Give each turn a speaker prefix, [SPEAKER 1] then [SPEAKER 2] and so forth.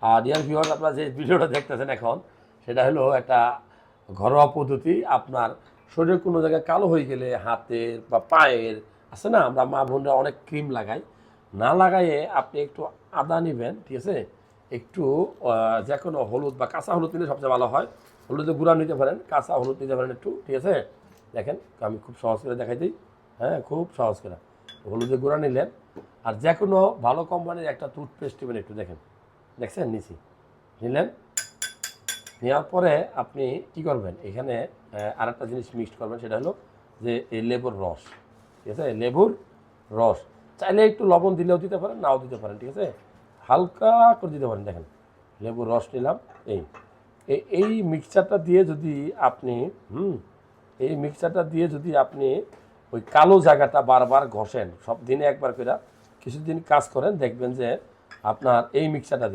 [SPEAKER 1] আর dear viewers, আপনারা যে ভিডিওটা দেখতেছেন এখন, সেটা হলো একটা ঘরোয়া পদ্ধতি। আপনার শরীরের কোনো জায়গায় কালো হয়ে গেলে, হাতের বা পায়ের আছে না, আমরা মা বোনরা অনেক ক্রিম লাগাই, না লাগাইয়ে আপনি একটু আদা নেবেন, ঠিক আছে, একটু যে কোনো হলুদ বা কাঁচা হলুদ নিলে সবচেয়ে ভালো হয়। হলুদের গুঁড়া নিতে পারেন, কাঁচা হলুদ নিতে পারেন একটু, ঠিক আছে। দেখেন আমি খুব সহজ করে দেখাই দিই, হ্যাঁ, খুব সহজ করে। হলুদের গুঁড়া নিলেন, আর যে কোনো ভালো কোম্পানির একটা টুথপেস্ট নেবেন একটু, দেখেন, দেখছেন নিচি নিলেন। নেওয়ার পরে আপনি কী করবেন, এখানে আরেকটা জিনিস মিক্সড করবেন, সেটা হলো যে এই লেবুর রস, ঠিক আছে, লেবুর রস। চাইলে একটু লবণ দিলেও দিতে পারেন, নাও দিতে পারেন, ঠিক আছে, হালকা করে দিতে পারেন। দেখেন লেবুর রস নিলাম, এই এই মিক্সচারটা দিয়ে যদি আপনি এই মিক্সচারটা দিয়ে যদি আপনি ওই কালো জায়গাটা বারবার ঘষেন, সব দিনে একবার করে কিছুদিন কাজ করেন, দেখবেন যে আপনার এই মিক্সচারটা